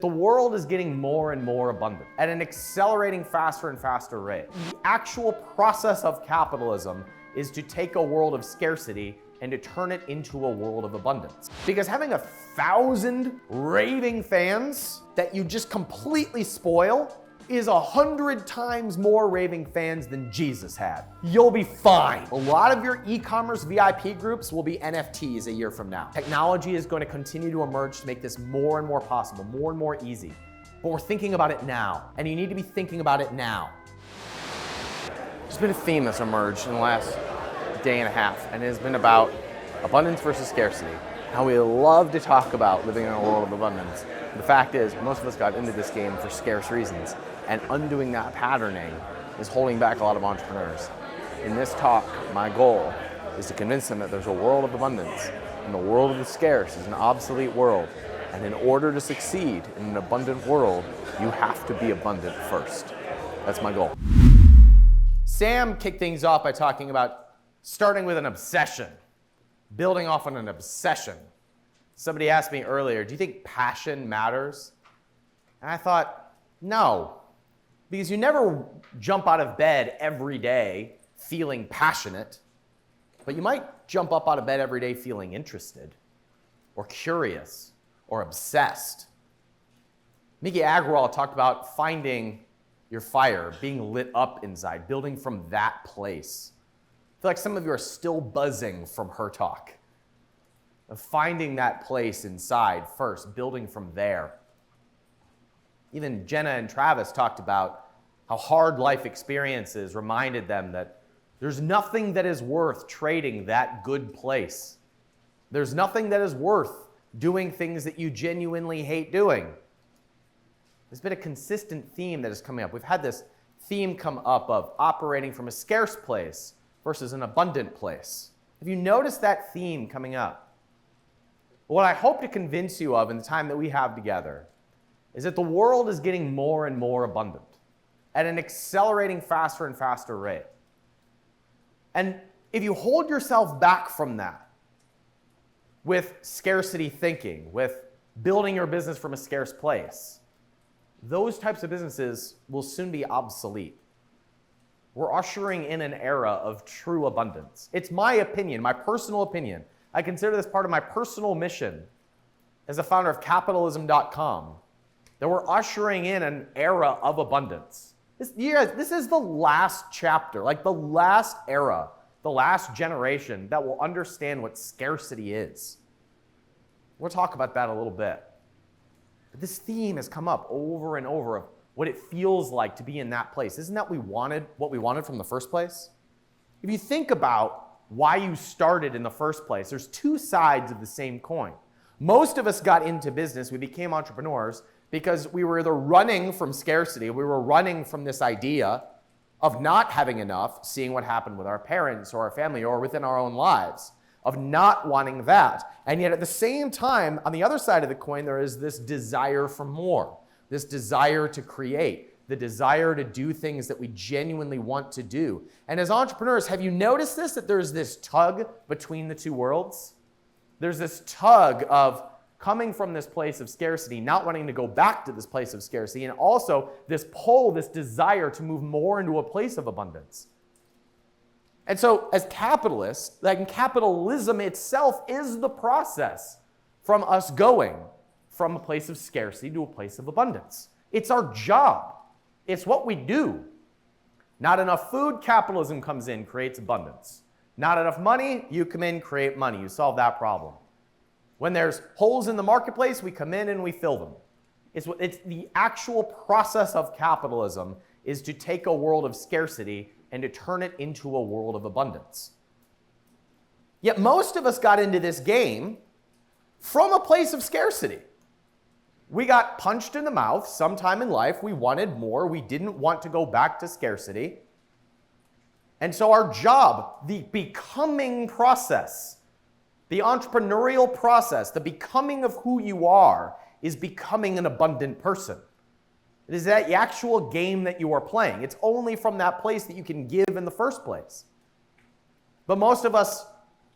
The world is getting more and more abundant at an accelerating faster and faster rate. The actual process of capitalism is to take a world of scarcity and to turn it into a world of abundance. Because having 1,000 raving fans that you just completely spoil is 100 times more raving fans than Jesus had. You'll be fine. A lot of your e-commerce VIP groups will be NFTs a year from now. Technology is going to continue to emerge to make this more and more possible, more and more easy. But we're thinking about it now, and you need to be thinking about it now. There's been a theme that's emerged in the last day and a half, and it has been about abundance versus scarcity. How we love to talk about living in a world of abundance. The fact is, most of us got into this game for scarce reasons, and undoing that patterning is holding back a lot of entrepreneurs. In this talk, my goal is to convince them that there's a world of abundance, and the world of the scarce is an obsolete world. And in order to succeed in an abundant world, you have to be abundant first. That's my goal. Sam kicked things off by talking about starting with an obsession, building off on an obsession. Somebody asked me earlier, do you think passion matters? And I thought, no. Because you never jump out of bed every day feeling passionate, but you might jump up out of bed every day feeling interested, or curious, or obsessed. Miki Agrawal talked about finding your fire, being lit up inside, building from that place. I feel like some of you are still buzzing from her talk, of finding that place inside first, building from there. Even Jenna and Travis talked about how hard life experiences reminded them that there's nothing that is worth trading that good place. There's nothing that is worth doing things that you genuinely hate doing. There's been a consistent theme that is coming up. We've had this theme come up of operating from a scarce place versus an abundant place. Have you noticed that theme coming up? What I hope to convince you of in the time that we have together is that the world is getting more and more abundant at an accelerating faster and faster rate. And if you hold yourself back from that with scarcity thinking, with building your business from a scarce place, those types of businesses will soon be obsolete. We're ushering in an era of true abundance. It's my opinion, my personal opinion. I consider this part of my personal mission as a founder of capitalism.com, that we're ushering in an era of abundance. This is the last chapter, like the last era, the last generation that will understand what scarcity is. We'll talk about that a little bit. But this theme has come up over and over of what it feels like to be in that place. Isn't that what we wanted from the first place? If you think about why you started in the first place, there's two sides of the same coin. Most of us got into business, we became entrepreneurs, because we were either running from scarcity, we were running from this idea of not having enough, seeing what happened with our parents or our family or within our own lives, of not wanting that. And yet at the same time, on the other side of the coin, there is this desire for more, this desire to create, the desire to do things that we genuinely want to do. And as entrepreneurs, have you noticed this, that there's this tug between the two worlds? There's this tug of coming from this place of scarcity, not wanting to go back to this place of scarcity, and also this pull, this desire to move more into a place of abundance. And so as capitalists, like capitalism itself is the process from us going from a place of scarcity to a place of abundance. It's our job. It's what we do. Not enough food, capitalism comes in, creates abundance. Not enough money, you come in, create money. You solve that problem. When there's holes in the marketplace, we come in and we fill them. It's the actual process of capitalism is to take a world of scarcity and to turn it into a world of abundance. Yet most of us got into this game from a place of scarcity. We got punched in the mouth sometime in life. We wanted more. We didn't want to go back to scarcity. And so our job, the becoming process, the entrepreneurial process, the becoming of who you are, is becoming an abundant person. It is that actual game that you are playing. It's only from that place that you can give in the first place. But most of us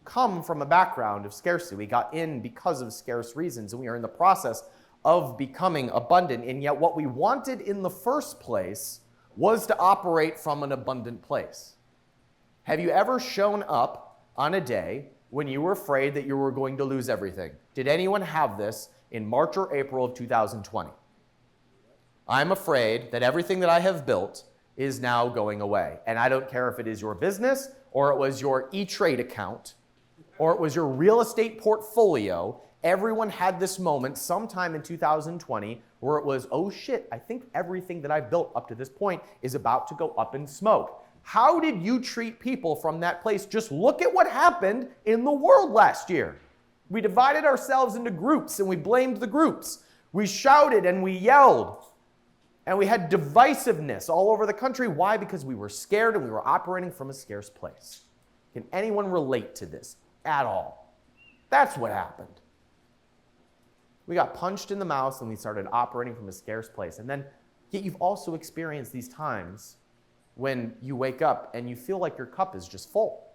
come from a background of scarcity. We got in because of scarce reasons, and we are in the process of becoming abundant, and yet what we wanted in the first place was to operate from an abundant place. Have you ever shown up on a day when you were afraid that you were going to lose everything? Did anyone have this in March or April of 2020? I'm afraid that everything that I have built is now going away. And I don't care if it is your business, or it was your E-Trade account, or it was your real estate portfolio. Everyone had this moment sometime in 2020 where it was, oh shit, I think everything that I've built up to this point is about to go up in smoke. How did you treat people from that place? Just look at what happened in the world last year. We divided ourselves into groups and we blamed the groups. We shouted and we yelled. And we had divisiveness all over the country. Why? Because we were scared and we were operating from a scarce place. Can anyone relate to this at all? That's what happened. We got punched in the mouth and we started operating from a scarce place. And then, yet you've also experienced these times when you wake up and you feel like your cup is just full.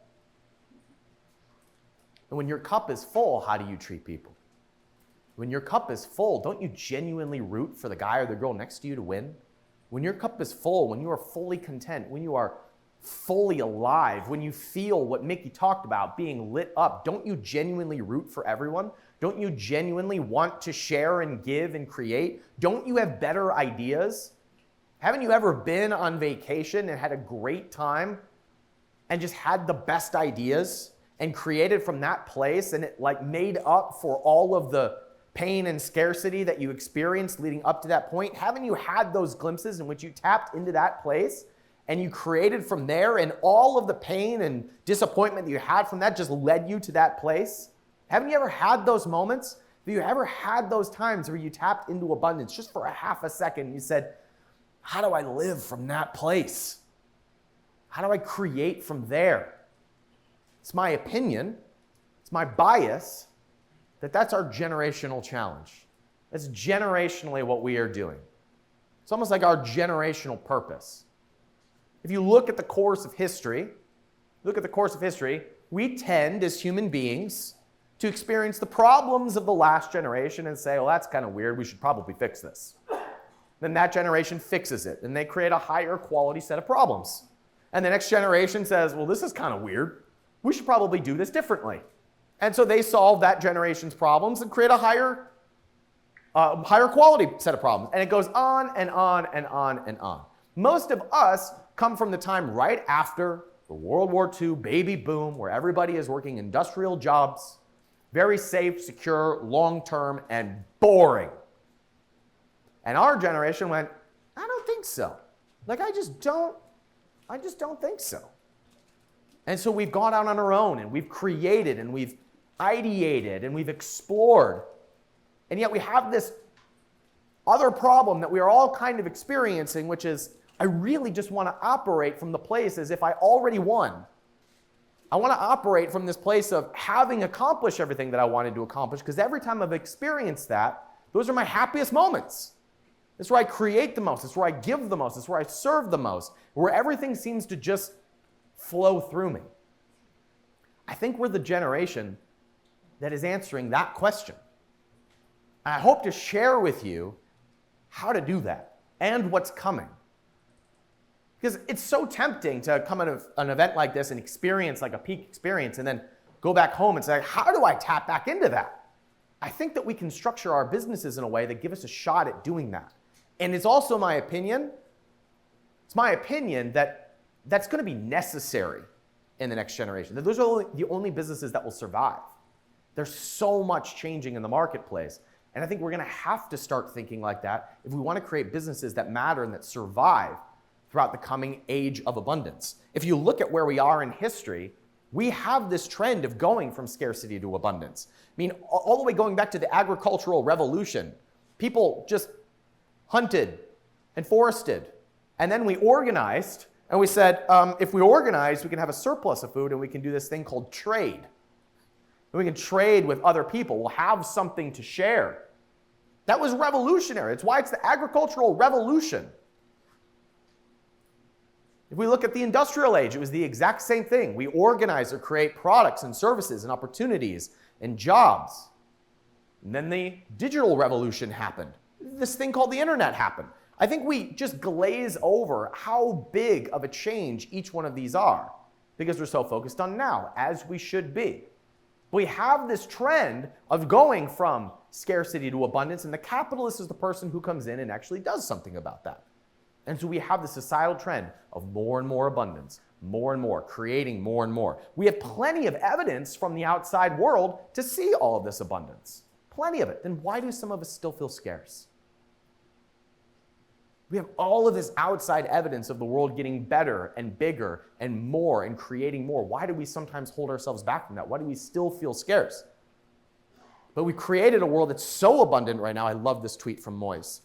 And when your cup is full, how do you treat people? When your cup is full, don't you genuinely root for the guy or the girl next to you to win? When your cup is full, when you are fully content, when you are fully alive, when you feel what Mickey talked about, being lit up, don't you genuinely root for everyone? Don't you genuinely want to share and give and create? Don't you have better ideas? Haven't you ever been on vacation and had a great time and just had the best ideas and created from that place, and it like made up for all of the pain and scarcity that you experienced leading up to that point? Haven't you had those glimpses in which you tapped into that place and you created from there, and all of the pain and disappointment that you had from that just led you to that place? Haven't you ever had those moments? Have you ever had those times where you tapped into abundance just for a half a second and you said, how do I live from that place? How do I create from there? It's my opinion, it's my bias, that's our generational challenge. That's generationally what we are doing. It's almost like our generational purpose. If you look at the course of history, we tend as human beings to experience the problems of the last generation and say, well, that's kind of weird, we should probably fix this. Then that generation fixes it, and they create a higher quality set of problems. And the next generation says, well, this is kind of weird, we should probably do this differently. And so they solve that generation's problems and create a higher quality set of problems. And it goes on and on and on and on. Most of us come from the time right after the World War II baby boom, where everybody is working industrial jobs, very safe, secure, long-term, and boring. And our generation went, I don't think so. Like, I just don't think so. And so we've gone out on our own, and we've created, and we've ideated, and we've explored. And yet we have this other problem that we are all kind of experiencing, which is, I really just want to operate from the place as if I already won. I want to operate from this place of having accomplished everything that I wanted to accomplish, because every time I've experienced that, those are my happiest moments. It's where I create the most. It's where I give the most. It's where I serve the most. Where everything seems to just flow through me. I think we're the generation that is answering that question. And I hope to share with you how to do that and what's coming. Because it's so tempting to come at an event like this and experience like a peak experience and then go back home and say, how do I tap back into that? I think that we can structure our businesses in a way that give us a shot at doing that. And it's also my opinion, that that's going to be necessary in the next generation. That those are the only businesses that will survive. There's so much changing in the marketplace. And I think we're going to have to start thinking like that if we want to create businesses that matter and that survive throughout the coming age of abundance. If you look at where we are in history, we have this trend of going from scarcity to abundance. I mean, all the way going back to the agricultural revolution, people just hunted and forested. And then we organized, and we said, if we organize, we can have a surplus of food, and we can do this thing called trade. And we can trade with other people. We'll have something to share. That was revolutionary. It's why it's the agricultural revolution. If we look at the industrial age, it was the exact same thing. We organize or create products and services and opportunities and jobs. And then the digital revolution happened. This thing called the internet happened. I think we just glaze over how big of a change each one of these are because we're so focused on now, as we should be. We have this trend of going from scarcity to abundance, and the capitalist is the person who comes in and actually does something about that. And so we have the societal trend of more and more abundance, more and more, creating more and more. We have plenty of evidence from the outside world to see all of this abundance. Plenty of it. Then why do some of us still feel scarce? We have all of this outside evidence of the world getting better and bigger and more and creating more. Why do we sometimes hold ourselves back from that? Why do we still feel scarce? But we created a world that's so abundant right now. I love this tweet from Moise.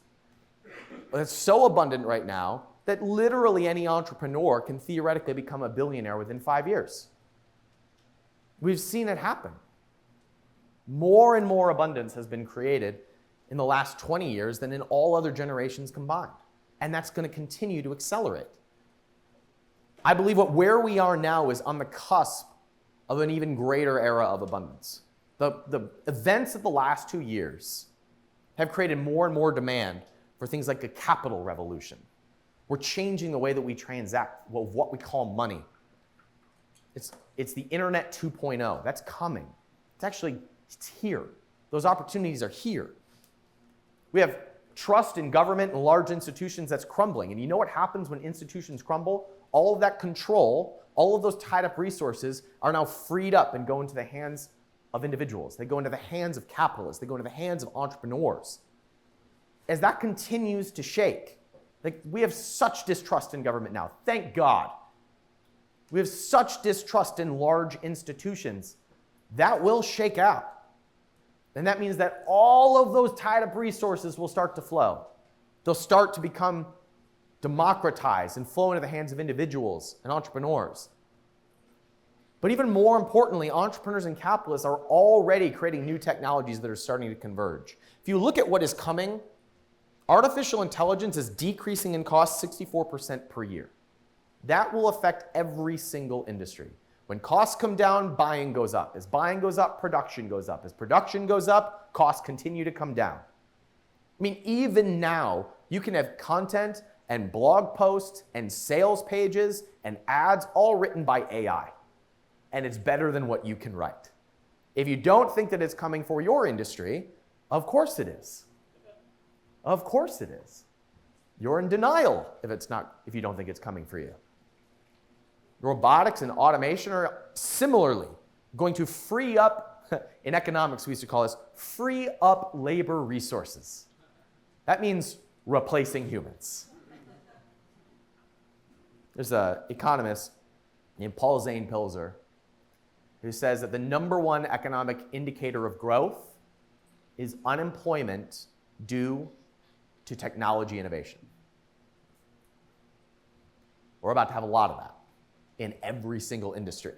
It's so abundant right now that literally any entrepreneur can theoretically become a billionaire within 5 years. We've seen it happen. More and more abundance has been created in the last 20 years than in all other generations combined. And that's going to continue to accelerate. I believe where we are now is on the cusp of an even greater era of abundance. The events of the last 2 years have created more and more demand for things like a capital revolution. We're changing the way that we transact, what we call money. It's the internet 2.0. That's coming. It's here. Those opportunities are here. We have trust in government and large institutions that's crumbling. And you know what happens when institutions crumble? All of that control, all of those tied up resources are now freed up and go into the hands of individuals. They go into the hands of capitalists. They go into the hands of entrepreneurs. As that continues to shake, we have such distrust in government now. Thank God. We have such distrust in large institutions. That will shake out. And that means that all of those tied up resources will start to flow. They'll start to become democratized and flow into the hands of individuals and entrepreneurs. But even more importantly, entrepreneurs and capitalists are already creating new technologies that are starting to converge. If you look at what is coming, artificial intelligence is decreasing in cost 64% per year. That will affect every single industry. When costs come down, buying goes up. As buying goes up, production goes up. As production goes up, costs continue to come down. I mean, even now, you can have content and blog posts and sales pages and ads all written by AI. And it's better than what you can write. If you don't think that it's coming for your industry, of course it is. Of course it is. You're in denial if you don't think it's coming for you. Robotics and automation are similarly going to free up, in economics we used to call this, free up labor resources. That means replacing humans. There's an economist named Paul Zane Pilzer who says that the number one economic indicator of growth is unemployment due to technology innovation. We're about to have a lot of that in every single industry.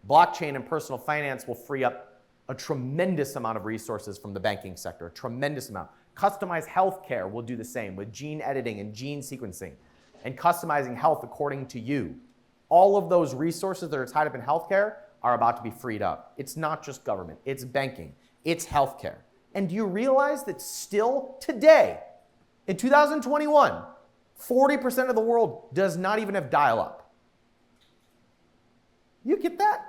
Blockchain and personal finance will free up a tremendous amount of resources from the banking sector, a tremendous amount. Customized healthcare will do the same with gene editing and gene sequencing and customizing health according to you. All of those resources that are tied up in healthcare are about to be freed up. It's not just government, it's banking, it's healthcare. And do you realize that still today, in 2021, 40% of the world does not even have dial-up? You get that?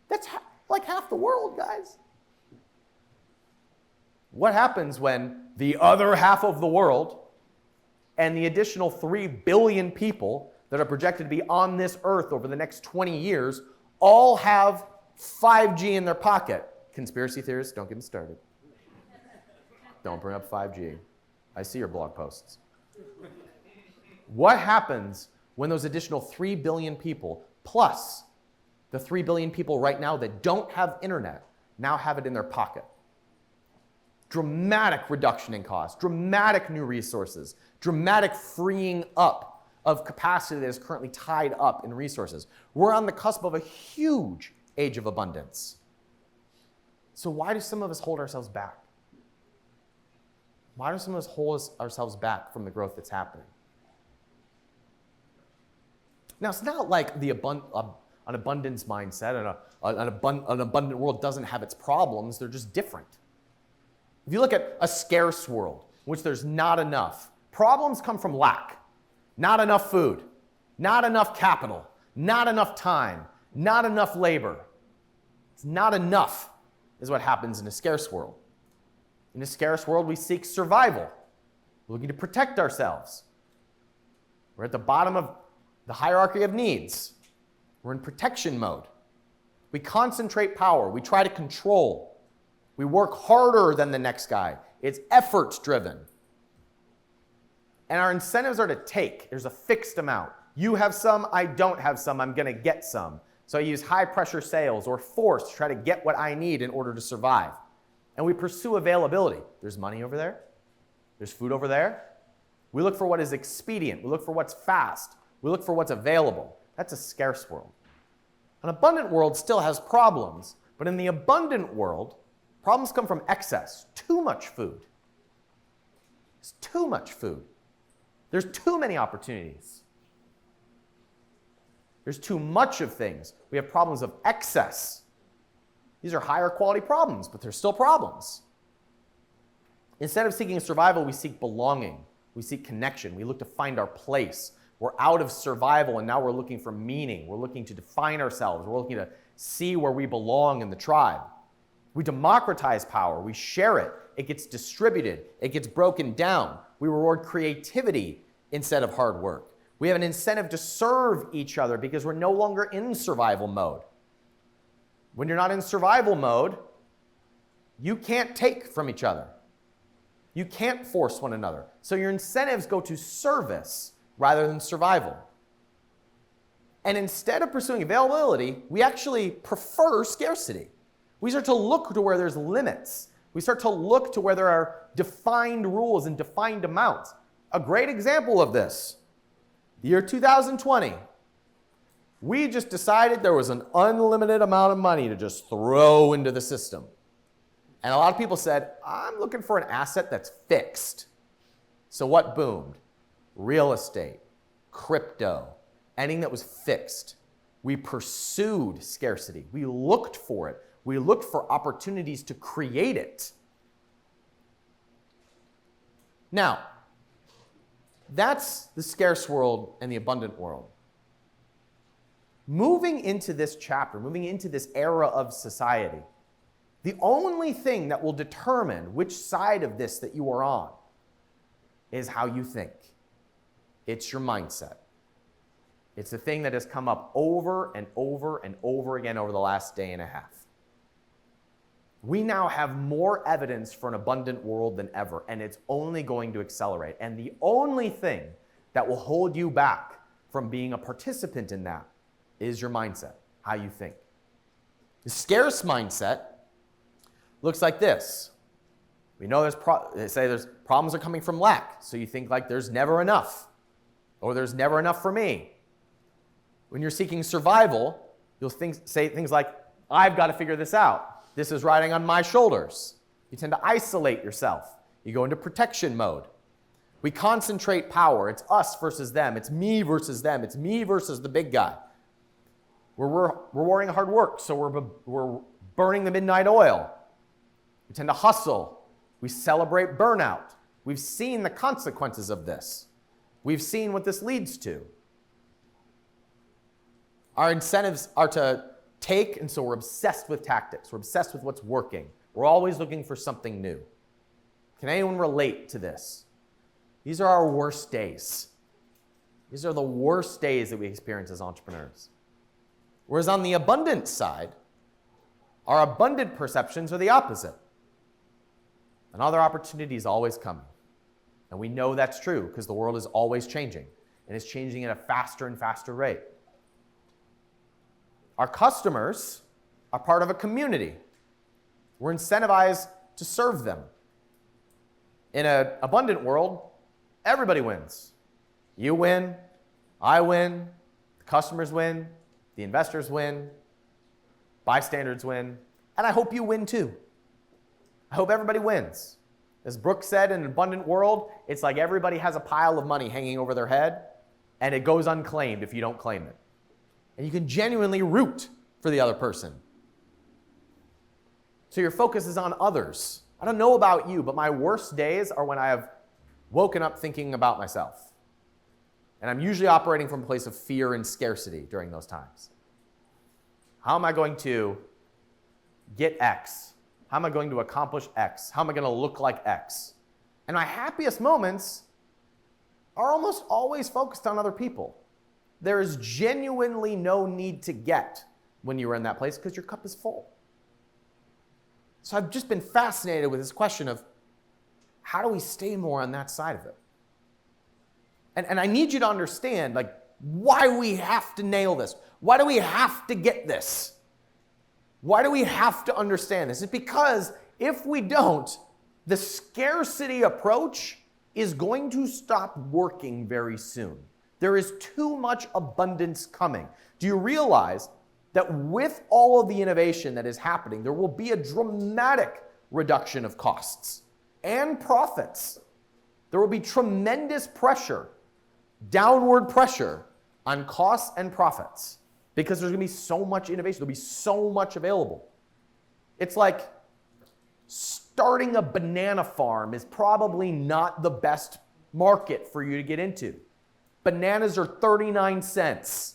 That's like half the world, guys. What happens when the other half of the world and the additional 3 billion people that are projected to be on this earth over the next 20 years all have 5G in their pocket? Conspiracy theorists, don't get me started. Don't bring up 5G. I see your blog posts. What happens when those additional 3 billion people, plus the 3 billion people right now that don't have internet, now have it in their pocket? Dramatic reduction in cost, dramatic new resources, dramatic freeing up of capacity that is currently tied up in resources. We're on the cusp of a huge age of abundance. So why do some of us hold ourselves back? Why do some of us hold ourselves back from the growth that's happening? Now, it's not like an an abundance mindset, and an abundant world doesn't have its problems. They're just different. If you look at a scarce world, in which there's not enough, problems come from lack. Not enough food, not enough capital, not enough time, not enough labor. It's not enough is what happens in a scarce world. In a scarce world, we seek survival. We're looking to protect ourselves. We're at the bottom of the hierarchy of needs. We're in protection mode. We concentrate power. We try to control. We work harder than the next guy. It's effort driven. And our incentives are to take. There's a fixed amount. You have some, I don't have some, I'm going to get some. So I use high pressure sales or force to try to get what I need in order to survive. And we pursue availability. There's money over there. There's food over there. We look for what is expedient. We look for what's fast. We look for what's available. That's a scarce world. An abundant world still has problems, but in the abundant world, problems come from excess, too much food. There's too much food. There's too many opportunities. There's too much of things. We have problems of excess. These are higher quality problems, but they're still problems. Instead of seeking survival, we seek belonging. We seek connection. We look to find our place. We're out of survival, and now we're looking for meaning. We're looking to define ourselves. We're looking to see where we belong in the tribe. We democratize power. We share it. It gets distributed. It gets broken down. We reward creativity instead of hard work. We have an incentive to serve each other because we're no longer in survival mode. When you're not in survival mode, you can't take from each other. You can't force one another. So your incentives go to service rather than survival. And instead of pursuing availability, we actually prefer scarcity. We start to look to where there's limits. We start to look to where there are defined rules and defined amounts. A great example of this, the year 2020. We just decided there was an unlimited amount of money to just throw into the system. And a lot of people said, I'm looking for an asset that's fixed. So what boomed? Real estate, crypto, anything that was fixed. We pursued scarcity. We looked for it. We looked for opportunities to create it. Now, that's the scarce world and the abundant world. Moving into this chapter, moving into this era of society, the only thing that will determine which side of this that you are on is how you think. It's your mindset. It's the thing that has come up over and over and over again over the last day and a half. We now have more evidence for an abundant world than ever, and it's only going to accelerate. And the only thing that will hold you back from being a participant in that is your mindset, how you think. The scarce mindset looks like this. We know they say there's problems are coming from lack, so you think like there's never enough, or there's never enough for me. When you're seeking survival, you'll say things like, I've got to figure this out. This is riding on my shoulders. You tend to isolate yourself. You go into protection mode. We concentrate power. It's us versus them. It's me versus them. It's me versus the big guy. We're rewarding hard work, so we're burning the midnight oil. We tend to hustle. We celebrate burnout. We've seen the consequences of this. We've seen what this leads to. Our incentives are to take, and so we're obsessed with tactics. We're obsessed with what's working. We're always looking for something new. Can anyone relate to this? These are our worst days. These are the worst days that we experience as entrepreneurs. Whereas on the abundant side, our abundant perceptions are the opposite. Another opportunity is always coming. And we know that's true because the world is always changing, and it's changing at a faster and faster rate. Our customers are part of a community. We're incentivized to serve them. In an abundant world, everybody wins. You win, I win, the customers win, the investors win, bystanders win, and I hope you win too. I hope everybody wins. As Brooke said, in an abundant world, it's like everybody has a pile of money hanging over their head, and it goes unclaimed if you don't claim it. And you can genuinely root for the other person. So your focus is on others. I don't know about you, but my worst days are when I have woken up thinking about myself. And I'm usually operating from a place of fear and scarcity during those times. How am I going to get X? How am I going to accomplish X? How am I going to look like X? And my happiest moments are almost always focused on other people. There is genuinely no need to get when you are in that place because your cup is full. So I've just been fascinated with this question of how do we stay more on that side of it? And I need you to understand like why we have to nail this. Why do we have to get this? Why do we have to understand this? It's because if we don't, the scarcity approach is going to stop working very soon. There is too much abundance coming. Do you realize that with all of the innovation that is happening, there will be a dramatic reduction of costs and profits? There will be tremendous pressure, downward pressure on costs and profits because there's going to be so much innovation. There'll be so much available. It's like starting a banana farm is probably not the best market for you to get into. Bananas are 39 cents.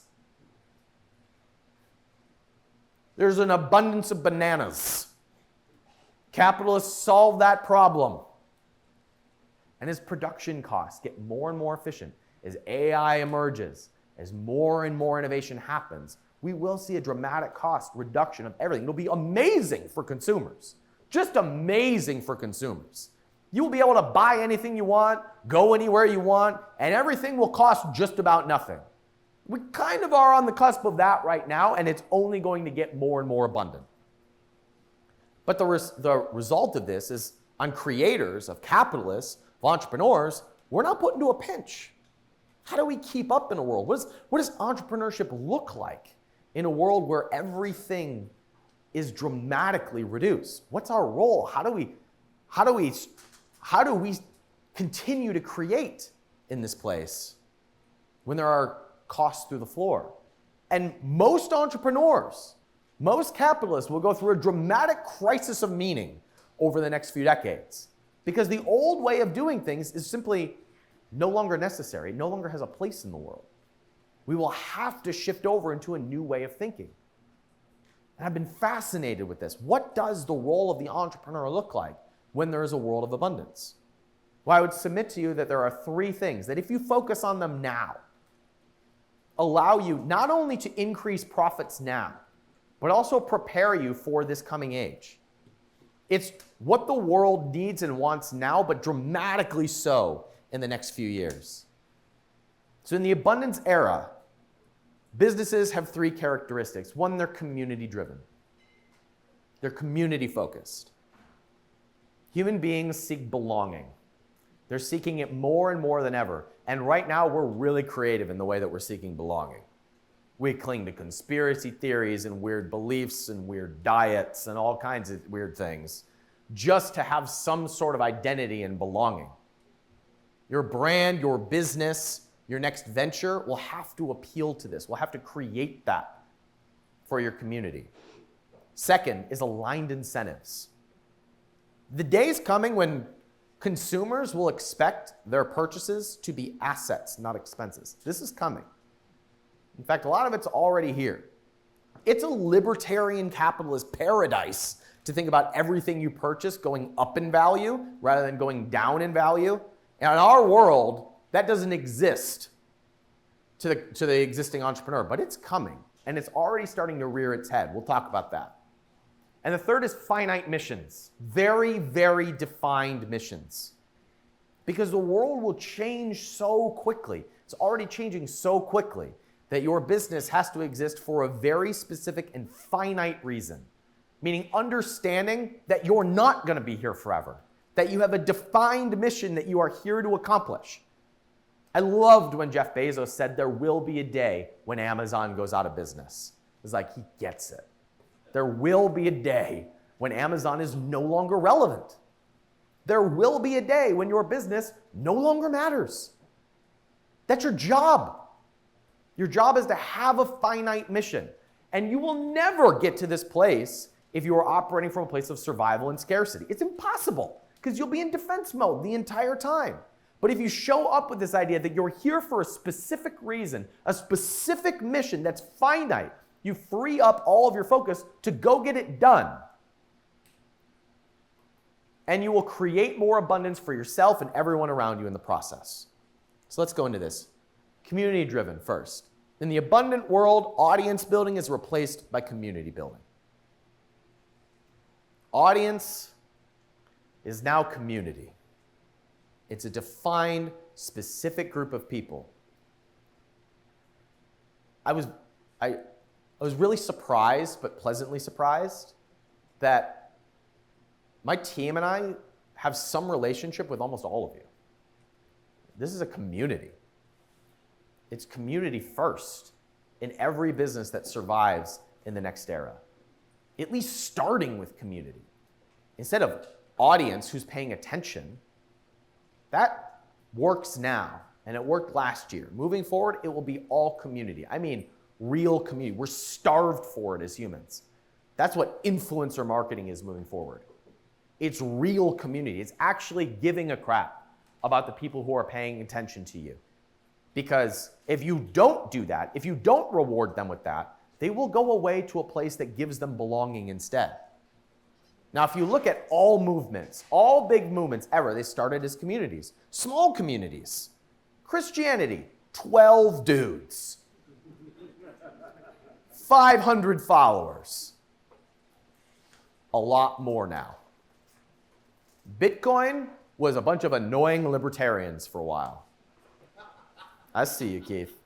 There's an abundance of bananas. Capitalists solve that problem. And as production costs get more and more efficient, as AI emerges, as more and more innovation happens, we will see a dramatic cost reduction of everything. It'll be amazing for consumers. Just amazing for consumers. You will be able to buy anything you want, go anywhere you want, and everything will cost just about nothing. We kind of are on the cusp of that right now, and it's only going to get more and more abundant. But the result of this is on creators, of capitalists, of entrepreneurs, we're not put into a pinch. How do we keep up in a world? What does entrepreneurship look like in a world where everything is dramatically reduced? What's our role? How do we continue to create in this place when there are costs through the floor? And most entrepreneurs, most capitalists will go through a dramatic crisis of meaning over the next few decades because the old way of doing things is simply no longer necessary, no longer has a place in the world. We will have to shift over into a new way of thinking. And I've been fascinated with this. What does the role of the entrepreneur look like when there is a world of abundance? Well, I would submit to you that there are three things that if you focus on them now, allow you not only to increase profits now, but also prepare you for this coming age. It's what the world needs and wants now, but dramatically so in the next few years. So in the abundance era, businesses have three characteristics. One, they're community driven. They're community focused. Human beings seek belonging. They're seeking it more and more than ever. And right now, we're really creative in the way that we're seeking belonging. We cling to conspiracy theories and weird beliefs and weird diets and all kinds of weird things just to have some sort of identity and belonging. Your brand, your business, your next venture will have to appeal to this. We'll have to create that for your community. Second is aligned incentives. The day's coming when consumers will expect their purchases to be assets, not expenses. This is coming. In fact, a lot of it's already here. It's a libertarian capitalist paradise to think about everything you purchase going up in value rather than going down in value. And in our world, that doesn't exist to the existing entrepreneur, but it's coming, and it's already starting to rear its head. We'll talk about that. And the third is finite missions, very, very defined missions. Because the world will change so quickly. It's already changing so quickly that your business has to exist for a very specific and finite reason. Meaning understanding that you're not going to be here forever, that you have a defined mission that you are here to accomplish. I loved when Jeff Bezos said there will be a day when Amazon goes out of business. It's like he gets it. There will be a day when Amazon is no longer relevant. There will be a day when your business no longer matters. That's your job. Your job is to have a finite mission. And you will never get to this place if you are operating from a place of survival and scarcity. It's impossible because you'll be in defense mode the entire time. But if you show up with this idea that you're here for a specific reason, a specific mission that's finite, you free up all of your focus to go get it done. And you will create more abundance for yourself and everyone around you in the process. So let's go into this. Community-driven first. In the abundant world, audience building is replaced by community building. Audience is now community. It's a defined, specific group of people. I was really surprised, but pleasantly surprised, that my team and I have some relationship with almost all of you. This is a community. It's community first in every business that survives in the next era. At least starting with community. Instead of audience who's paying attention, that works now, and it worked last year. Moving forward, it will be all community. I mean, real community. We're starved for it as humans. That's what influencer marketing is moving forward. It's real community. It's actually giving a crap about the people who are paying attention to you. Because if you don't do that, if you don't reward them with that, they will go away to a place that gives them belonging instead. Now, if you look at all movements, all big movements ever, they started as communities, small communities. Christianity, 12 dudes, 500 followers, a lot more now. Bitcoin was a bunch of annoying libertarians for a while. I see you, Keith.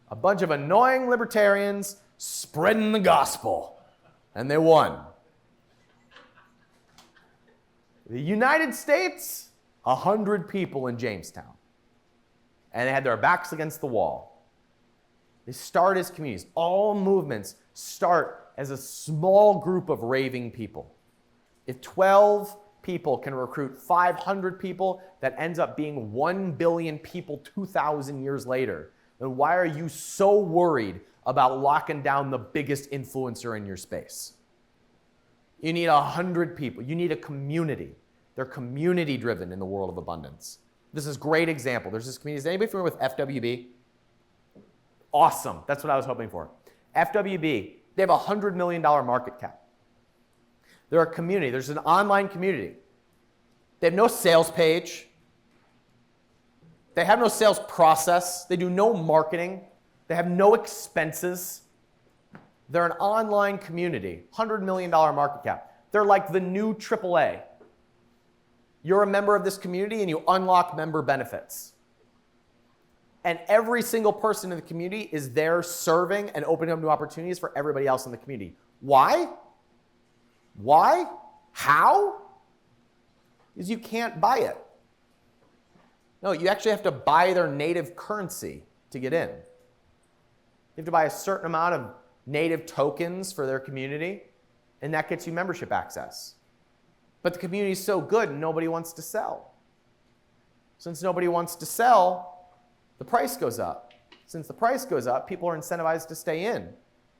A bunch of annoying libertarians spreading the gospel, and they won. The United States, 100 people in Jamestown, and they had their backs against the wall. They start as communities. All movements start as a small group of raving people. If 12 people can recruit 500 people, that ends up being 1 billion people 2,000 years later, then why are you so worried about locking down the biggest influencer in your space? You need 100 people. You need a community. They're community driven in the world of abundance. This is a great example. There's this community. Is anybody familiar with FWB? Awesome. That's what I was hoping for. FWB, they have a $100 million market cap. They're a community. There's an online community. They have no sales page. They have no sales process. They do no marketing. They have no expenses. They're an online community, $100 million market cap. They're like the new AAA. You're a member of this community and you unlock member benefits. And every single person in the community is there serving and opening up new opportunities for everybody else in the community. Why? Why? How? Because you can't buy it. No, you actually have to buy their native currency to get in. You have to buy a certain amount of native tokens for their community, and that gets you membership access. But the community is so good, nobody wants to sell. Since nobody wants to sell, the price goes up. Since the price goes up, people are incentivized to stay in. And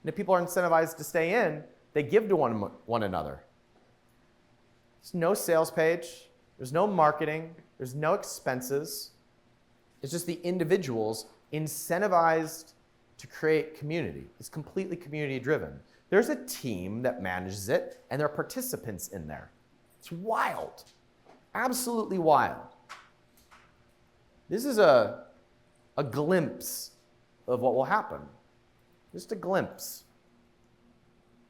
if people are incentivized to stay in, they give to one another. There's no sales page. There's no marketing. There's no expenses. It's just the individuals incentivized to create community. It's completely community driven. There's a team that manages it, and there are participants in there. It's wild. Absolutely wild. This is a glimpse of what will happen. Just a glimpse.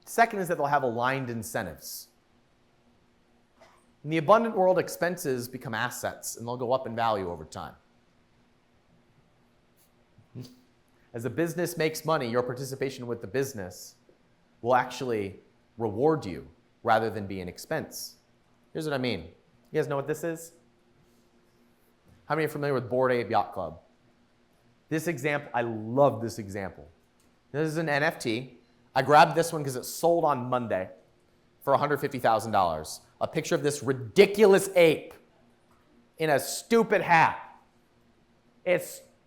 Second is that they'll have aligned incentives. In the abundant world, expenses become assets, and they'll go up in value over time. As a business makes money, your participation with the business will actually reward you rather than be an expense. Here's what I mean. You guys know what this is? How many are familiar with Bored Ape Yacht Club? This example, I love this example. This is an NFT. I grabbed this one because it sold on Monday for $150,000. A picture of this ridiculous ape in a stupid hat.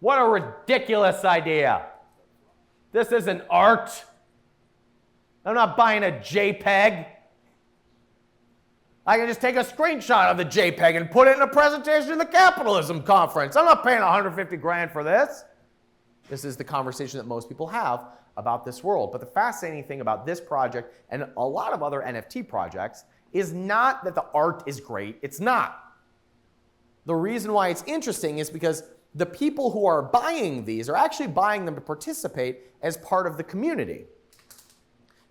What a ridiculous idea. This isn't art. I'm not buying a JPEG. I can just take a screenshot of the JPEG and put it in a presentation at the Capitalism Conference. I'm not paying 150 grand for this. This is the conversation that most people have about this world. But the fascinating thing about this project and a lot of other NFT projects is not that the art is great. It's not. The reason why it's interesting is because the people who are buying these are actually buying them to participate as part of the community.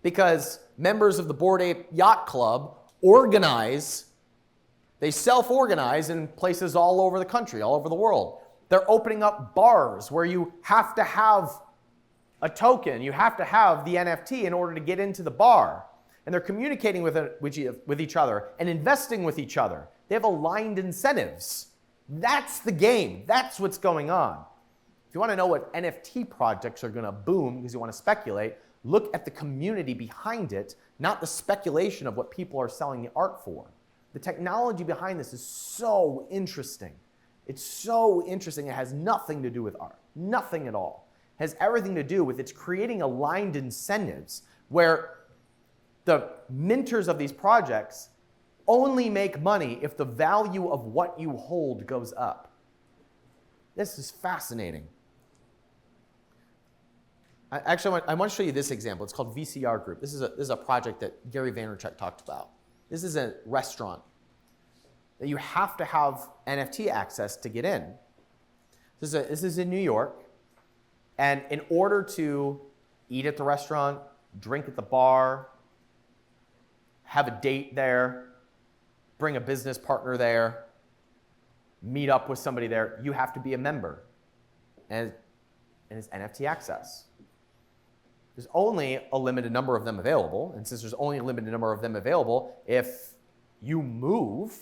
Because members of the Bored Ape Yacht Club they self-organize in places all over the country, all over the world. They're opening up bars where you have to have a token, you have to have the NFT in order to get into the bar. And they're communicating with each other and investing with each other. They have aligned incentives. That's the game. That's what's going on. If you want to know what NFT projects are going to boom because you want to speculate, look at the community behind it, not the speculation of what people are selling the art for. The technology behind this is so interesting. It's so interesting. It has nothing to do with art. Nothing at all. It has everything to do with it's creating aligned incentives where the minters of these projects only make money if the value of what you hold goes up. This is fascinating. Actually, I want to show you this example. It's called VCR Group. This is a project that Gary Vaynerchuk talked about. This is a restaurant that you have to have NFT access to get in. This is in New York. And in order to eat at the restaurant, drink at the bar, have a date there, bring a business partner there, meet up with somebody there, you have to be a member. And it's NFT access. There's only a limited number of them available. And since there's only a limited number of them available, if you move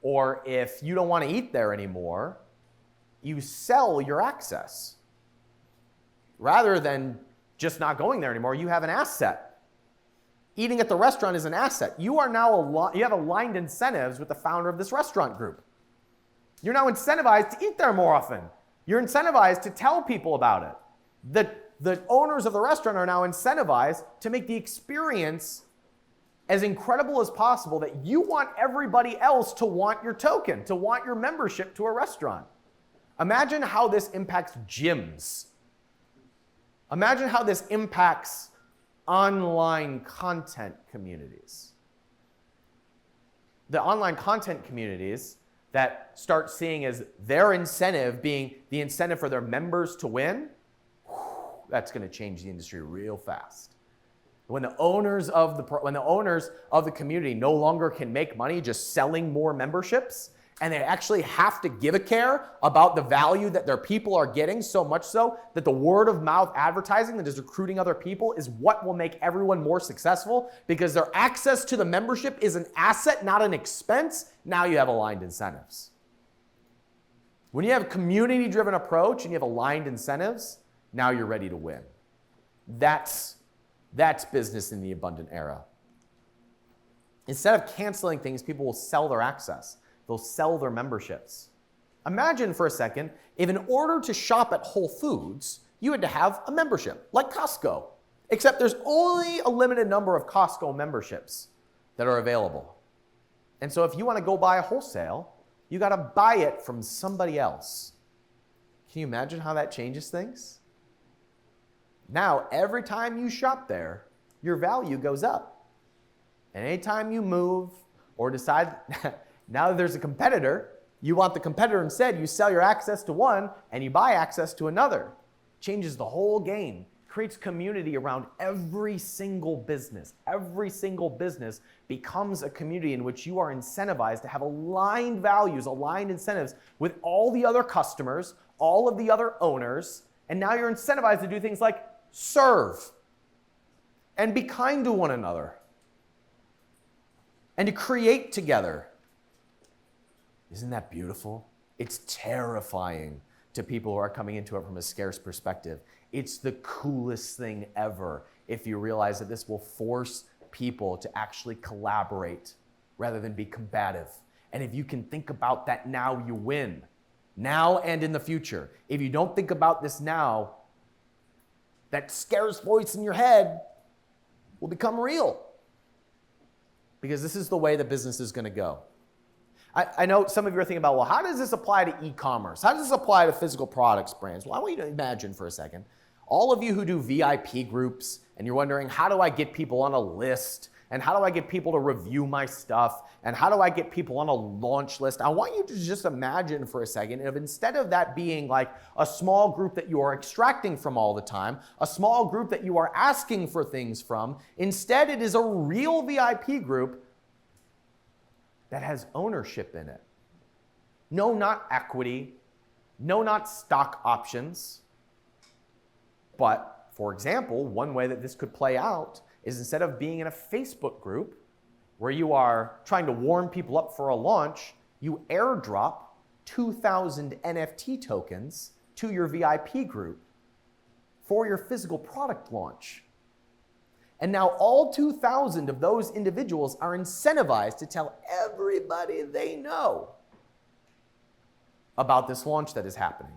or if you don't want to eat there anymore, you sell your access. Rather than just not going there anymore, you have an asset. Eating at the restaurant is an asset. You have aligned incentives with the founder of this restaurant group. You're now incentivized to eat there more often. You're incentivized to tell people about it. The owners of the restaurant are now incentivized to make the experience as incredible as possible that you want everybody else to want your token, to want your membership to a restaurant. Imagine how this impacts gyms. Imagine how this impacts online content communities. The online content communities that start seeing as their incentive being the incentive for their members to win, that's going to change the industry real fast. When the owners of the community no longer can make money just selling more memberships, and they actually have to give a care about the value that their people are getting, so much so that the word of mouth advertising that is recruiting other people is what will make everyone more successful because their access to the membership is an asset, not an expense. Now you have aligned incentives. When you have a community-driven approach and you have aligned incentives, now you're ready to win. That's business in the abundant era. Instead of canceling things, people will sell their access. They'll sell their memberships. Imagine for a second, if in order to shop at Whole Foods, you had to have a membership, like Costco. Except there's only a limited number of Costco memberships that are available. And so if you want to go buy a wholesale, you got to buy it from somebody else. Can you imagine how that changes things? Now, every time you shop there, your value goes up. And anytime you move or decide, now that there's a competitor, you want the competitor instead, you sell your access to one and you buy access to another. Changes the whole game. Creates community around every single business. Every single business becomes a community in which you are incentivized to have aligned values, aligned incentives with all the other customers, all of the other owners, and now you're incentivized to do things like serve and be kind to one another and to create together. Isn't that beautiful? It's terrifying to people who are coming into it from a scarce perspective. It's the coolest thing ever if you realize that this will force people to actually collaborate rather than be combative. And if you can think about that, now you win. now and in the future. If you don't think about this now, that scarce voice in your head will become real. Because this is the way the business is going to go. I know some of you are thinking about, well, how does this apply to e-commerce? How does this apply to physical products brands? Well, I want you to imagine for a second, all of you who do VIP groups, and you're wondering, how do I get people on a list? And how do I get people to review my stuff? And how do I get people on a launch list? I want you to just imagine for a second, if instead of that being like a small group that you are extracting from all the time, a small group that you are asking for things from, instead it is a real VIP group that has ownership in it. No, not equity. No, not stock options. But, for example, one way that this could play out is instead of being in a Facebook group where you are trying to warm people up for a launch, you airdrop 2,000 NFT tokens to your VIP group for your physical product launch. And now all 2,000 of those individuals are incentivized to tell everybody they know about this launch that is happening.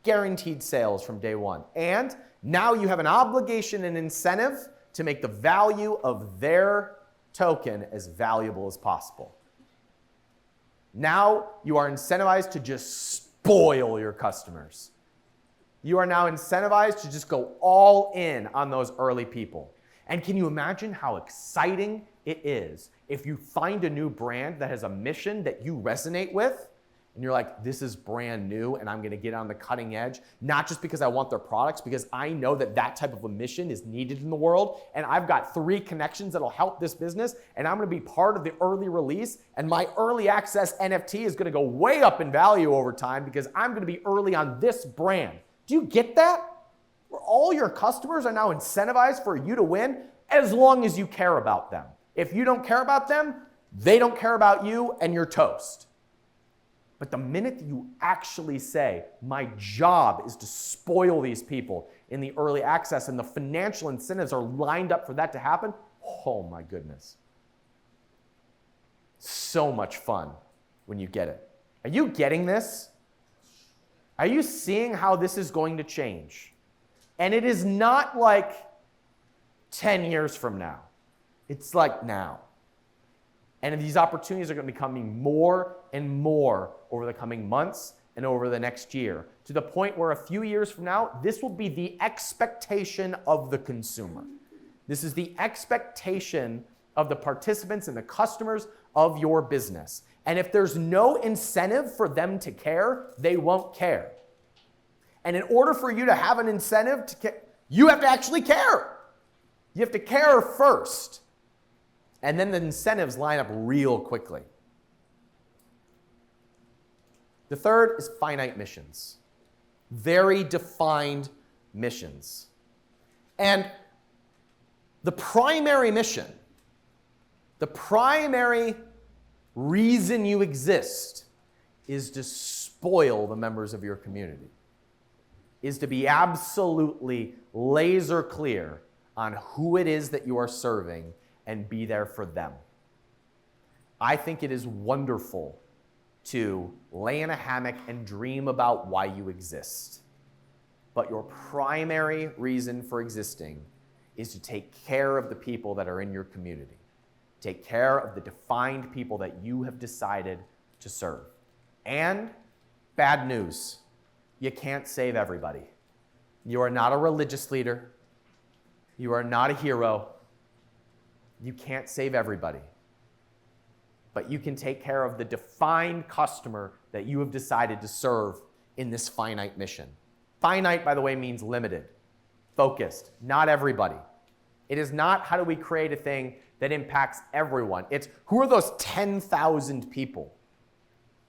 Guaranteed sales from day one. And now you have an obligation and incentive to make the value of their token as valuable as possible. Now you are incentivized to just spoil your customers. You are now incentivized to just go all in on those early people. And can you imagine how exciting it is if you find a new brand that has a mission that you resonate with, and you're like, this is brand new and I'm gonna get on the cutting edge, not just because I want their products, because I know that that type of a mission is needed in the world, and I've got 3 connections that'll help this business, and I'm gonna be part of the early release, and my early access NFT is gonna go way up in value over time because I'm gonna be early on this brand. Do you get that? Where all your customers are now incentivized for you to win as long as you care about them. If you don't care about them, they don't care about you, and you're toast. But the minute that you actually say, my job is to spoil these people in the early access, and the financial incentives are lined up for that to happen, oh my goodness. So much fun when you get it. Are you getting this? Are you seeing how this is going to change? And it is not like 10 years from now. It's like now. And these opportunities are going to be becoming more and more over the coming months and over the next year, to the point where a few years from now, this will be the expectation of the consumer. This is the expectation of the participants and the customers of your business. And if there's no incentive for them to care, they won't care. And in order for you to have an incentive to care, you have to actually care. You have to care first. And then the incentives line up real quickly. The third is finite missions. Very defined missions. And the primary mission, the primary reason you exist, is to spoil the members of your community. Is to be absolutely laser clear on who it is that you are serving and be there for them. I think it is wonderful to lay in a hammock and dream about why you exist. But your primary reason for existing is to take care of the people that are in your community. Take care of the defined people that you have decided to serve. And bad news, you can't save everybody. You are not a religious leader. You are not a hero. You can't save everybody. But you can take care of the defined customer that you have decided to serve in this finite mission. Finite, by the way, means limited, focused, not everybody. It is not how do we create a thing that impacts everyone. It's who are those 10,000 people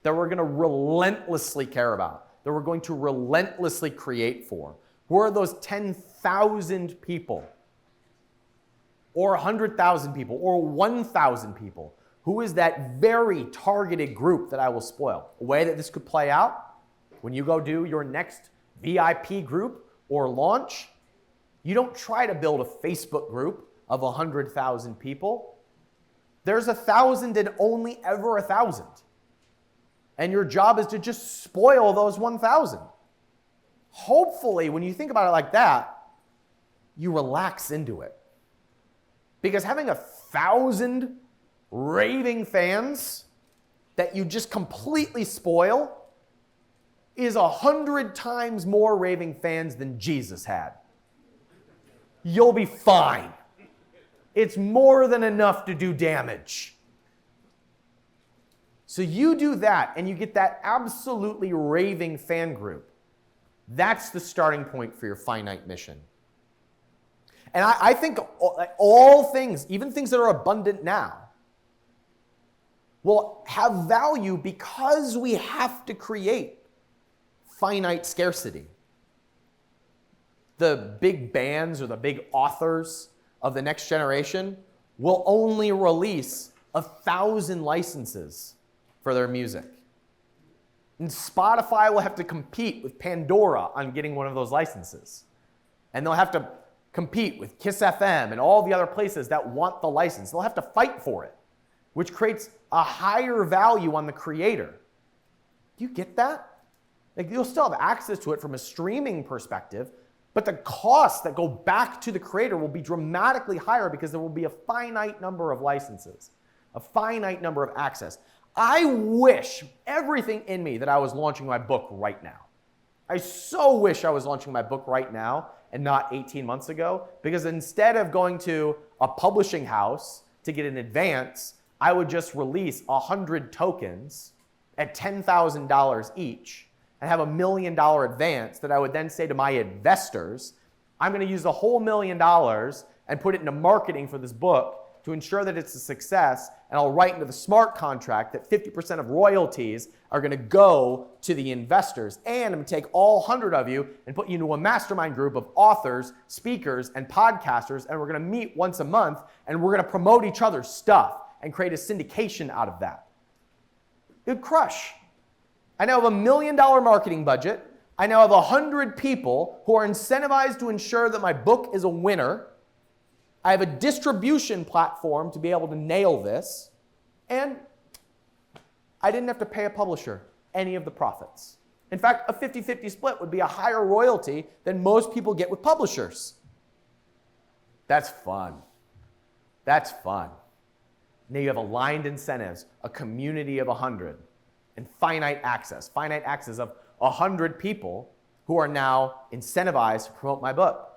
that we're going to relentlessly care about, that we're going to relentlessly create for. Who are those 10,000 people, or 100,000 people, or 1,000 people? Who is that very targeted group that I will spoil? A way that this could play out, when you go do your next VIP group or launch, you don't try to build a Facebook group of 100,000 people. There's 1,000 and only ever 1,000. And your job is to just spoil those 1,000. Hopefully, when you think about it like that, you relax into it. Because having 1,000 raving fans that you just completely spoil is 100 times more raving fans than Jesus had. You'll be fine. It's more than enough to do damage. So you do that and you get that absolutely raving fan group. That's the starting point for your finite mission. And I think all things, even things that are abundant now, will have value because we have to create finite scarcity. The big bands or the big authors of the next generation will only release 1,000 licenses for their music. And Spotify will have to compete with Pandora on getting one of those licenses. And they'll have to compete with Kiss FM and all the other places that want the license. They'll have to fight for it, which creates a higher value on the creator. Do you get that? Like, you'll still have access to it from a streaming perspective, but the costs that go back to the creator will be dramatically higher because there will be a finite number of licenses, a finite number of access. I wish everything in me that I was launching my book right now. I so wish I was launching my book right now and not 18 months ago, because instead of going to a publishing house to get an advance, I would just release 100 tokens at $10,000 each and have $1 million advance that I would then say to my investors, I'm going to use the whole $1 million and put it into marketing for this book to ensure that it's a success, and I'll write into the smart contract that 50% of royalties are going to go to the investors, and I'm going to take all 100 of you and put you into a mastermind group of authors, speakers, and podcasters, and we're going to meet once a month, and we're going to promote each other's stuff and create a syndication out of that. It would crush. I now have $1 million marketing budget. I now have 100 people who are incentivized to ensure that my book is a winner. I have a distribution platform to be able to nail this, and I didn't have to pay a publisher any of the profits. In fact, a 50-50 split would be a higher royalty than most people get with publishers. That's fun. That's fun. Now you have aligned incentives, a community of 100, and finite access of 100 people who are now incentivized to promote my book.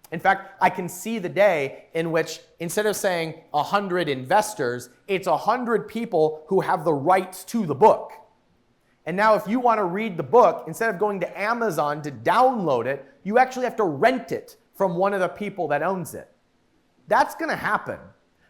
In fact, I can see the day in which instead of saying 100 investors, it's 100 people who have the rights to the book. And now if you want to read the book, instead of going to Amazon to download it, you actually have to rent it from one of the people that owns it. That's going to happen.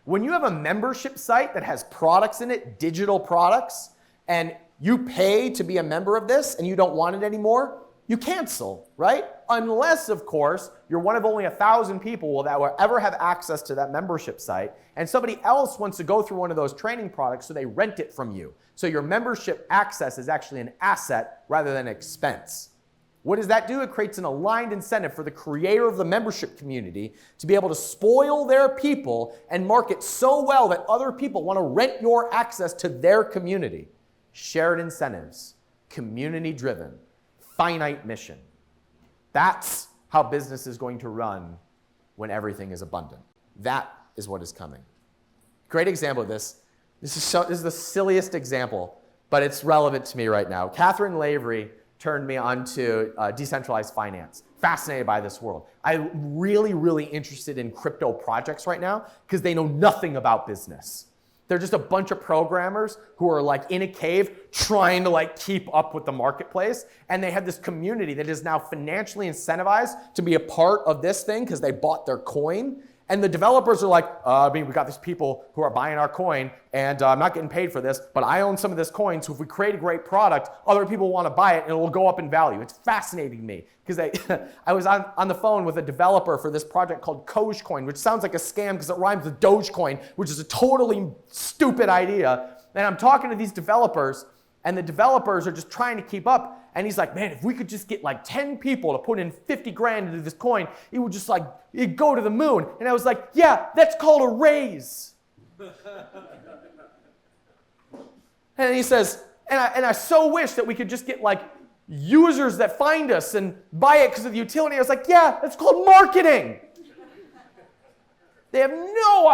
When you have a membership site that has products in it, digital products, and you pay to be a member of this and you don't want it anymore, you cancel, right? Unless, of course, you're one of only 1,000 people that will ever have access to that membership site, and somebody else wants to go through one of those training products, so they rent it from you. So your membership access is actually an asset rather than an expense. What does that do? It creates an aligned incentive for the creator of the membership community to be able to spoil their people and market so well that other people want to rent your access to their community. Shared incentives, community-driven, finite mission. That's how business is going to run when everything is abundant. That is what is coming. Great example of this. This is the silliest example, but it's relevant to me right now. Catherine Lavery turned me on to decentralized finance. Fascinated by this world. I'm really, really interested in crypto projects right now because they know nothing about business. They're just a bunch of programmers who are like in a cave trying to like keep up with the marketplace. And they have this community that is now financially incentivized to be a part of this thing because they bought their coin. And the developers are like, we got these people who are buying our coin and I'm not getting paid for this, but I own some of this coin. So if we create a great product, other people want to buy it and it will go up in value. It's fascinating to me because I was on the phone with a developer for this project called Dogecoin, which sounds like a scam because it rhymes with Dogecoin, which is a totally stupid idea. And I'm talking to these developers and the developers are just trying to keep up. And he's like, man, if we could just get like 10 people to put in 50 grand into this coin, it would just like, it'd go to the moon. And I was like, yeah, that's called a raise. And he says, And I so wish that we could just get like users that find us and buy it because of the utility. I was like, yeah, it's called marketing. They have no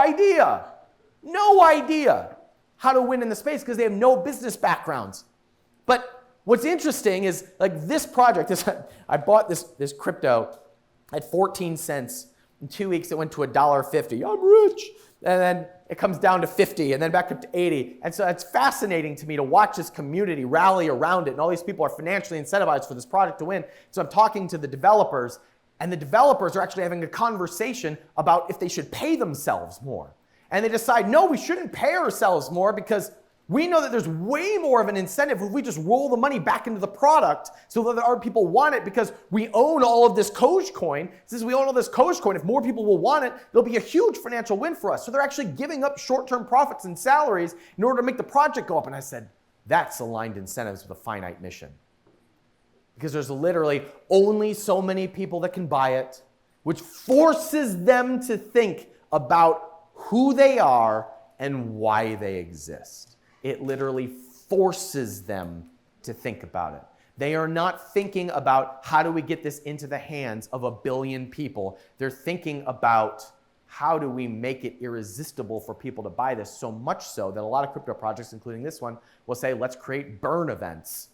idea how to win in the space because they have no business backgrounds. But what's interesting is like this project, I bought this crypto at 14 cents. In 2 weeks, it went to $1.50. I'm rich. And then it comes down to 50 and then back up to 80. And so it's fascinating to me to watch this community rally around it. And all these people are financially incentivized for this product to win. So I'm talking to the developers, and the developers are actually having a conversation about if they should pay themselves more. And they decide, no, we shouldn't pay ourselves more because we know that there's way more of an incentive if we just roll the money back into the product so that other people want it because we own all of this Dogecoin. Since we own all this Dogecoin, if more people will want it, there'll be a huge financial win for us. So they're actually giving up short-term profits and salaries in order to make the project go up. And I said, that's aligned incentives with a finite mission. Because there's literally only so many people that can buy it, which forces them to think about who they are and why they exist. It literally forces them to think about it. They are not thinking about how do we get this into the hands of 1 billion people. They're thinking about how do we make it irresistible for people to buy this, so much so that a lot of crypto projects, including this one, will say, let's create burn events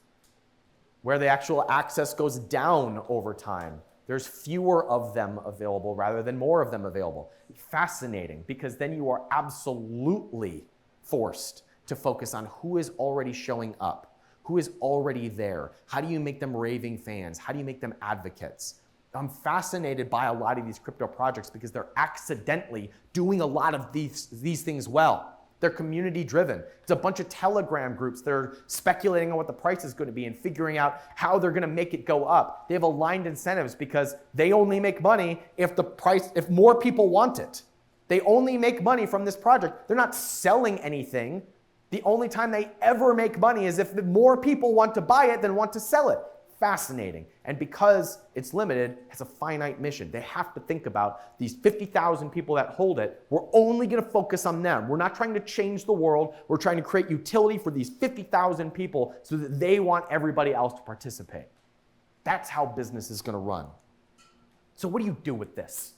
where the actual access goes down over time. There's fewer of them available rather than more of them available. Fascinating, because then you are absolutely forced to focus on who is already showing up, who is already there. How do you make them raving fans? How do you make them advocates? I'm fascinated by a lot of these crypto projects because they're accidentally doing a lot of these things well. They're community driven. It's a bunch of Telegram groups that are speculating on what the price is going to be and figuring out how they're going to make it go up. They have aligned incentives because they only make money if more people want it. They only make money from this project. They're not selling anything. The only time they ever make money is if more people want to buy it than want to sell it. Fascinating. And because it's limited, it's a finite mission. They have to think about these 50,000 people that hold it. We're only going to focus on them. We're not trying to change the world. We're trying to create utility for these 50,000 people so that they want everybody else to participate. That's how business is going to run. So what do you do with this?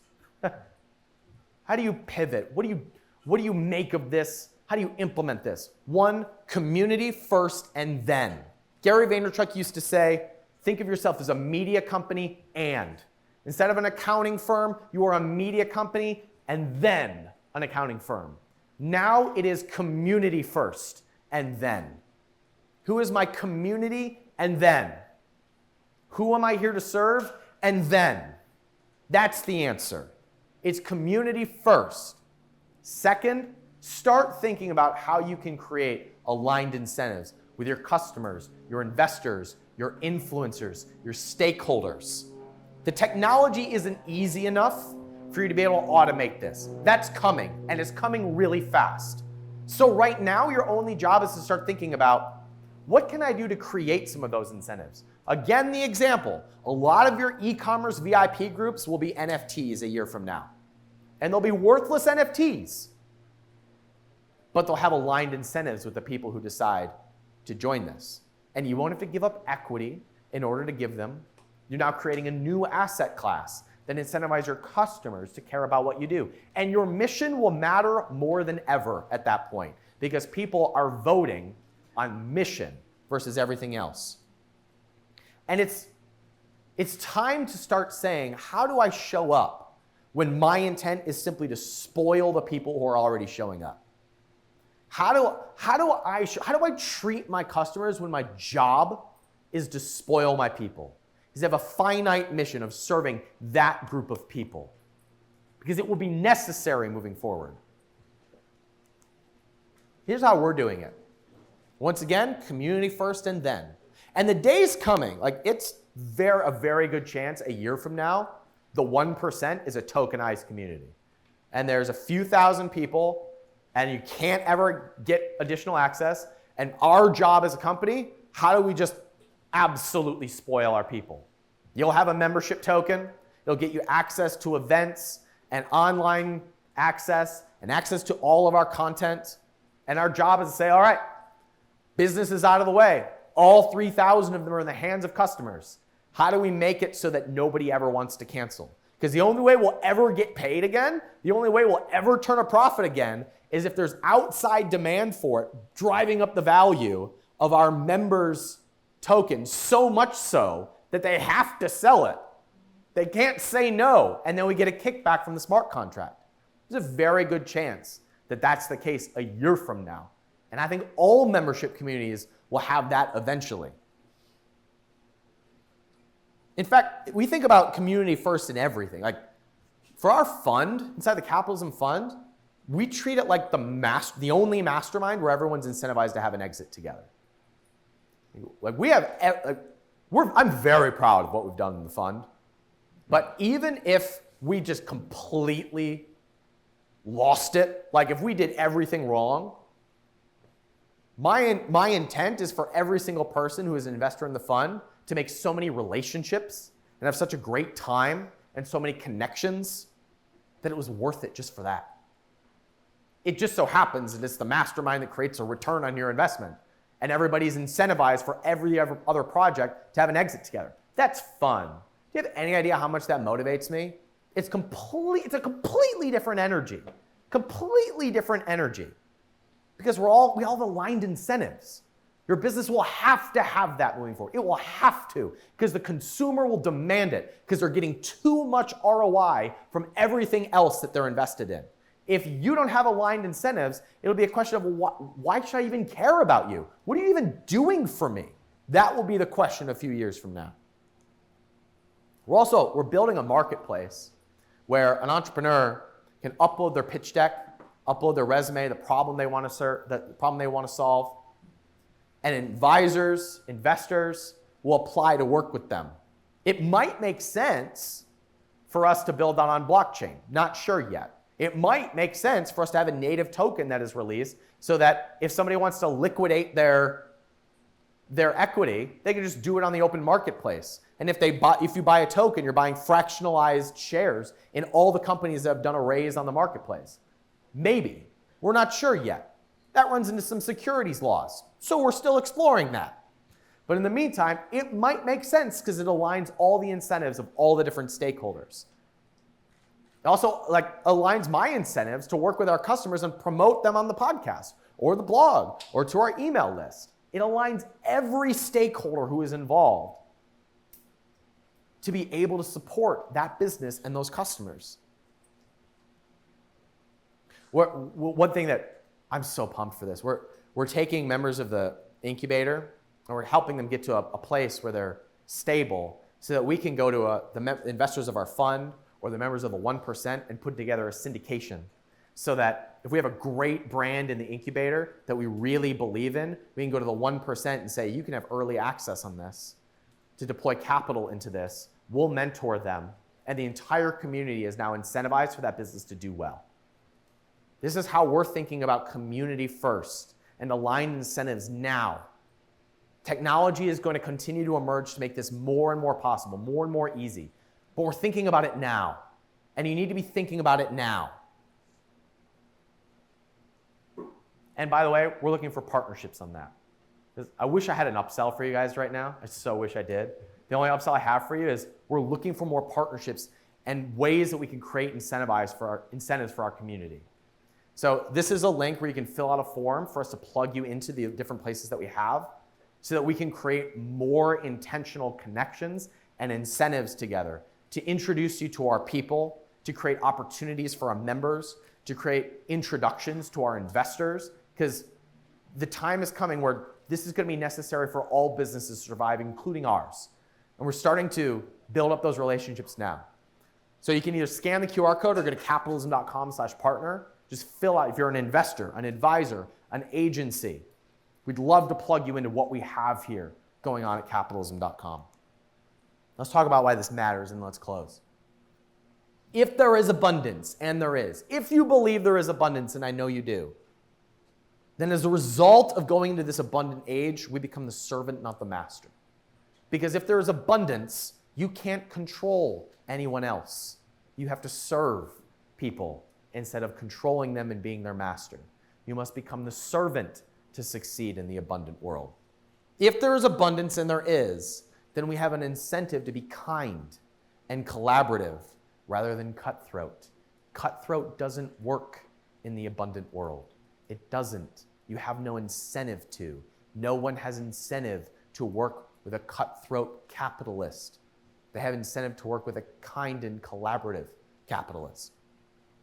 How do you pivot? What do you make of this? How do you implement this? 1, community first and then. Gary Vaynerchuk used to say, think of yourself as a media company and. Instead of an accounting firm, you are a media company and then an accounting firm. Now it is community first and then. Who is my community and then? Who am I here to serve and then? That's the answer. It's community first. Second, start thinking about how you can create aligned incentives with your customers, your investors, your influencers, your stakeholders. The technology isn't easy enough for you to be able to automate this. That's coming, and it's coming really fast. So right now, your only job is to start thinking about, what can I do to create some of those incentives? Again, the example, a lot of your e-commerce VIP groups will be NFTs a year from now. And they'll be worthless NFTs. But they'll have aligned incentives with the people who decide to join this. And you won't have to give up equity in order to give them. You're now creating a new asset class that incentivizes your customers to care about what you do. And your mission will matter more than ever at that point because people are voting on mission versus everything else. And it's time to start saying, how do I show up when my intent is simply to spoil the people who are already showing up? How do I treat my customers when my job is to spoil my people? Because I have a finite mission of serving that group of people. Because it will be necessary moving forward. Here's how we're doing it. Once again, community first and then. And the day's coming, like it's a very good chance a year from now, the 1% is a tokenized community. And there's a few thousand people and you can't ever get additional access. And our job as a company, how do we just absolutely spoil our people? You'll have a membership token. It'll get you access to events and online access and access to all of our content. And our job is to say, all right, Business is out of the way. All 3,000 of them are in the hands of customers. How do we make it so that nobody ever wants to cancel? Because the only way we'll ever get paid again, the only way we'll ever turn a profit again, is if there's outside demand for it, driving up the value of our members' tokens so much so that they have to sell it. They can't say no, and then we get a kickback from the smart contract. There's a very good chance that that's the case a year from now. And I think all membership communities will have that eventually. In fact, we think about community first in everything. Like for our fund, inside the Capitalism Fund, we treat it like the only mastermind where everyone's incentivized to have an exit together. Like I'm very proud of what we've done in the fund. But even if we just completely lost it, like if we did everything wrong, my intent is for every single person who is an investor in the fund to make so many relationships and have such a great time and so many connections that it was worth it just for that. It just so happens that it's the mastermind that creates a return on your investment, and everybody's incentivized for every other project to have an exit together. That's fun. Do you have any idea how much that motivates me? It's a completely different energy. Completely different energy. Because we all have aligned incentives. Your business will have to have that moving forward. It will have to, because the consumer will demand it, because they're getting too much ROI from everything else that they're invested in. If you don't have aligned incentives, it'll be a question of, why should I even care about you? What are you even doing for me? That will be the question a few years from now. We're building a marketplace where an entrepreneur can upload their pitch deck, upload their resume, the problem they want to solve, and advisors, investors will apply to work with them. It might make sense for us to build that on blockchain. Not sure yet. It might make sense for us to have a native token that is released so that if somebody wants to liquidate their equity, they can just do it on the open marketplace. And if you buy a token, you're buying fractionalized shares in all the companies that have done a raise on the marketplace. Maybe. We're not sure yet. That runs into some securities laws. So we're still exploring that. But in the meantime, it might make sense because it aligns all the incentives of all the different stakeholders. It also aligns my incentives to work with our customers and promote them on the podcast or the blog or to our email list. It aligns every stakeholder who is involved to be able to support that business and those customers. One thing that I'm so pumped for this, we're taking members of the incubator and we're helping them get to a place where they're stable so that we can go to the investors of our fund or the members of the 1% and put together a syndication so that if we have a great brand in the incubator that we really believe in, we can go to the 1% and say, you can have early access on this to deploy capital into this. We'll mentor them. And the entire community is now incentivized for that business to do well. This is how we're thinking about community first and aligned incentives now. Technology is going to continue to emerge to make this more and more possible, more and more easy. But we're thinking about it now. And you need to be thinking about it now. And by the way, we're looking for partnerships on that. I wish I had an upsell for you guys right now. I so wish I did. The only upsell I have for you is we're looking for more partnerships and ways that we can create incentives for our community. So this is a link where you can fill out a form for us to plug you into the different places that we have so that we can create more intentional connections and incentives together to introduce you to our people, to create opportunities for our members, to create introductions to our investors, because the time is coming where this is going to be necessary for all businesses to survive, including ours. And we're starting to build up those relationships now. So you can either scan the QR code or go to capitalism.com/partner. Just fill out if you're an investor, an advisor, an agency. We'd love to plug you into what we have here going on at capitalism.com. Let's talk about why this matters and let's close. If there is abundance, and there is, if you believe there is abundance, and I know you do, then as a result of going into this abundant age, we become the servant, not the master. Because if there is abundance, you can't control anyone else. You have to serve people instead of controlling them and being their master. You must become the servant to succeed in the abundant world. If there is abundance, and there is, then we have an incentive to be kind and collaborative rather than cutthroat. Cutthroat doesn't work in the abundant world. It doesn't. You have no incentive to. No one has incentive to work with a cutthroat capitalist. They have incentive to work with a kind and collaborative capitalist.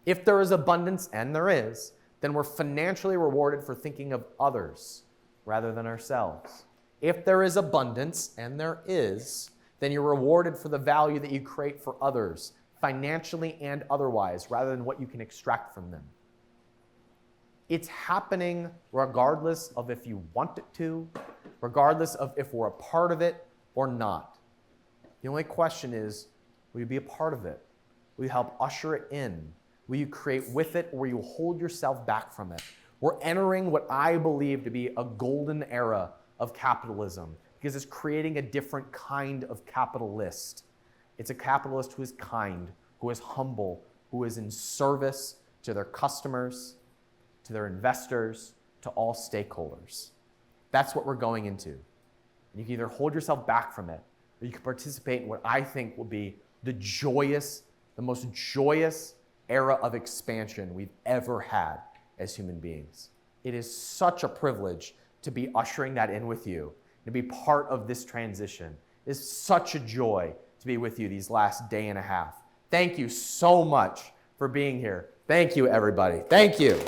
If there is abundance, and there is, then we're financially rewarded for thinking of others rather than ourselves. If there is abundance, and there is, then you're rewarded for the value that you create for others, financially and otherwise, rather than what you can extract from them. It's happening regardless of if you want it to, regardless of if we're a part of it or not. The only question is, will you be a part of it? Will you help usher it in? Will you create with it, or will you hold yourself back from it? We're entering what I believe to be a golden era of capitalism, because it's creating a different kind of capitalist. It's a capitalist who is kind, who is humble, who is in service to their customers, to their investors, to all stakeholders. That's what we're going into. You can either hold yourself back from it, or you can participate in what I think will be the most joyous era of expansion we've ever had as human beings. It is such a privilege to be ushering that in with you, to be part of this transition. It is such a joy to be with you these last day and a half. Thank you so much for being here. Thank you, everybody. Thank you.